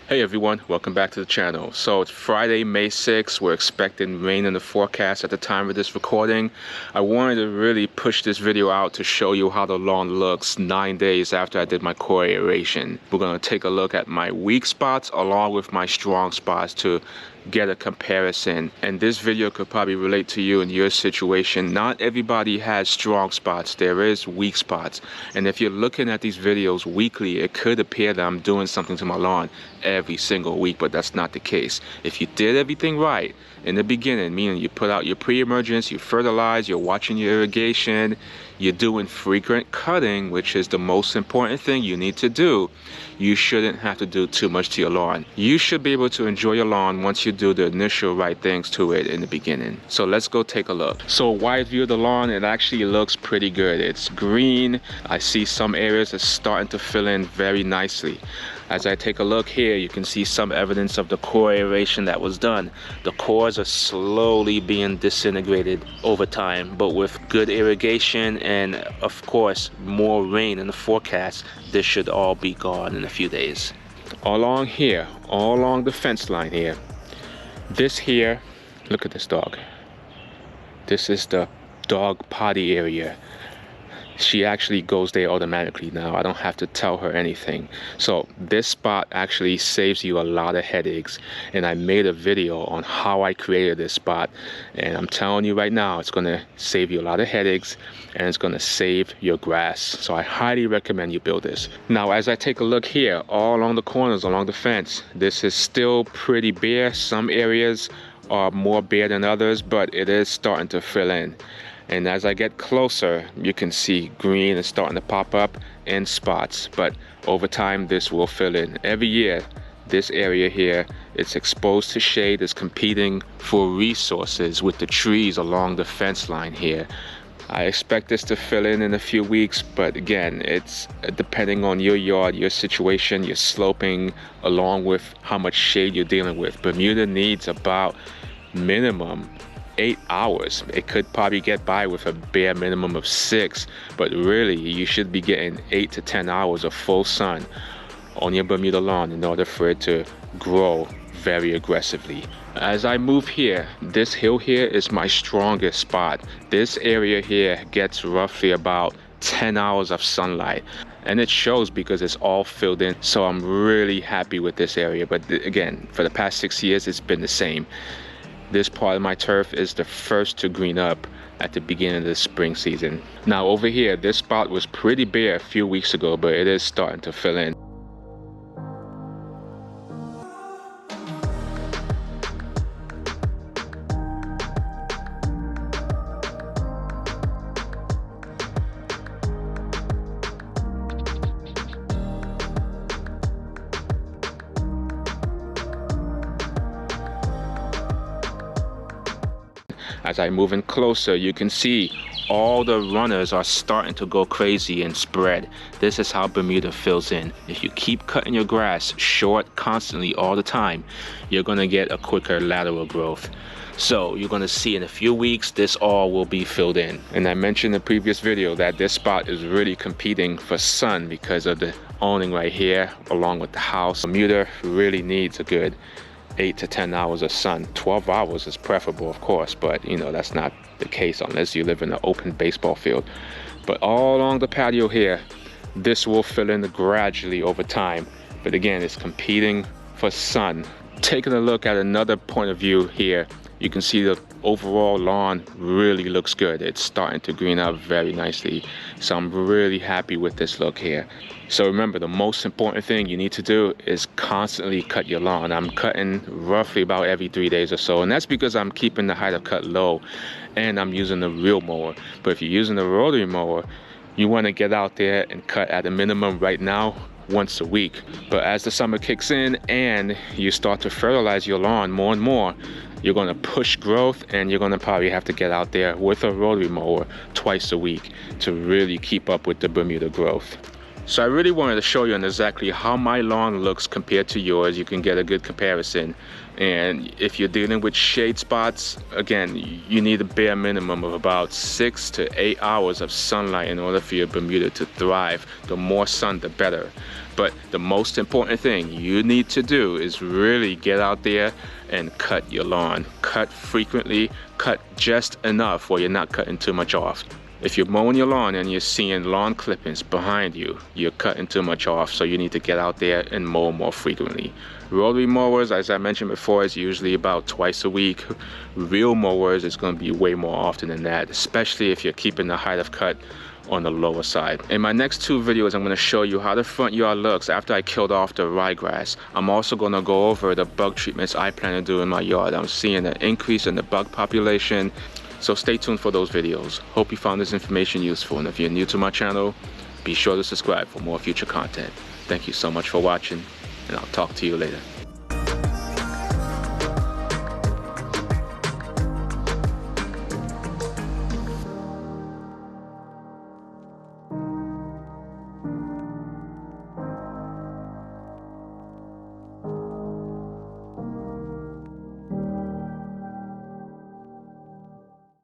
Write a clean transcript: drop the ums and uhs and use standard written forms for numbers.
Hey everyone, welcome back to the channel. So it's Friday, May 6th. We're expecting rain in the forecast at the time of this recording. I wanted to really push this video out to show you how the lawn looks 9 days after I did my core aeration. We're going to take a look at my weak spots along with my strong spots to get a comparison. And this video could probably relate to you in your situation. Not everybody has strong spots. There is weak spots. And if you're looking at these videos weekly, it could appear that I'm doing something to my lawn every single week, but that's not the case. If you did everything right in the beginning, meaning you put out your pre-emergence, you fertilize, you're watching your irrigation, you're doing frequent cutting, which is the most important thing you need to do, you shouldn't have to do too much to your lawn. You should be able to enjoy your lawn once you do the initial right things to it in the beginning. So let's go take a look. So a wide view of the lawn, it actually looks pretty good. It's green. I see some areas are starting to fill in very nicely. As I take a look here, you can see some evidence of the core aeration that was done. The cores are slowly being disintegrated over time, but with good irrigation and of course more rain in the forecast, this should all be gone in a few days. Along here, all along the fence line here, this here, look at this dog. This is the dog potty area. She actually goes there automatically now. I don't have to tell her anything. So this spot actually saves you a lot of headaches. And I made a video on how I created this spot. And I'm telling you right now, it's gonna save you a lot of headaches and it's gonna save your grass. So I highly recommend you build this. Now, as I take a look here, all along the corners, along the fence, this is still pretty bare. Some areas are more bare than others, but it is starting to fill in. And as I get closer, you can see green is starting to pop up in spots. But over time, this will fill in. Every year, this area here, it's exposed to shade, is competing for resources with the trees along the fence line here. I expect this to fill in a few weeks, but again, it's depending on your yard, your situation, your sloping, along with how much shade you're dealing with. Bermuda needs about minimum 8 hours. It could probably get by with a bare minimum of 6, but really you should be getting 8 to 10 hours of full sun on your Bermuda lawn in order for it to grow very aggressively. As I move here, this hill here is my strongest spot. This area here gets roughly about 10 hours of sunlight, and it shows because it's all filled in. So I'm really happy with this area. But again, for the past 6 years, it's been the same. This part of my turf is the first to green up at the beginning of the spring season. Now over here, this spot was pretty bare a few weeks ago, but it is starting to fill in. As I move in closer, you can see all the runners are starting to go crazy and spread. This is how Bermuda fills in. If you keep cutting your grass short constantly all the time, you're gonna get a quicker lateral growth. So you're gonna see in a few weeks, this all will be filled in. And I mentioned in the previous video that this spot is really competing for sun because of the awning right here, along with the house. Bermuda really needs a good 8 to 10 hours of sun. 12 hours is preferable, of course, but you know, that's not the case unless you live in an open baseball field. But all along the patio here, this will fill in gradually over time. But again, it's competing for sun. Taking a look at another point of view here, you can see the overall lawn really looks good. It's starting to green up very nicely. So I'm really happy with this look here. So remember, the most important thing you need to do is constantly cut your lawn. I'm cutting roughly about every 3 days or so, and that's because I'm keeping the height of cut low and I'm using the reel mower. But if you're using the rotary mower, you want to get out there and cut at a minimum right now once a week. But as the summer kicks in and you start to fertilize your lawn more and more, you're going to push growth, and you're going to probably have to get out there with a rotary mower twice a week to really keep up with the Bermuda growth. So I really wanted to show you on exactly how my lawn looks compared to yours. You can get a good comparison. And if you're dealing with shade spots, again, you need a bare minimum of about 6 to 8 hours of sunlight in order for your Bermuda to thrive. The more sun, the better. But the most important thing you need to do is really get out there and cut your lawn. Cut frequently, cut just enough where you're not cutting too much off. If you're mowing your lawn and you're seeing lawn clippings behind you, you're cutting too much off, so you need to get out there and mow more frequently. Rotary mowers, as I mentioned before, is usually about twice a week. Real mowers is going to be way more often than that, especially if you're keeping the height of cut on the lower side. In my next two videos, I'm going to show you how the front yard looks after I killed off the ryegrass. I'm also going to go over the bug treatments I plan to do in my yard. I'm seeing an increase in the bug population. So stay tuned for those videos. Hope you found this information useful, and if you're new to my channel, be sure to subscribe for more future content. Thank you so much for watching, and I'll talk to you later.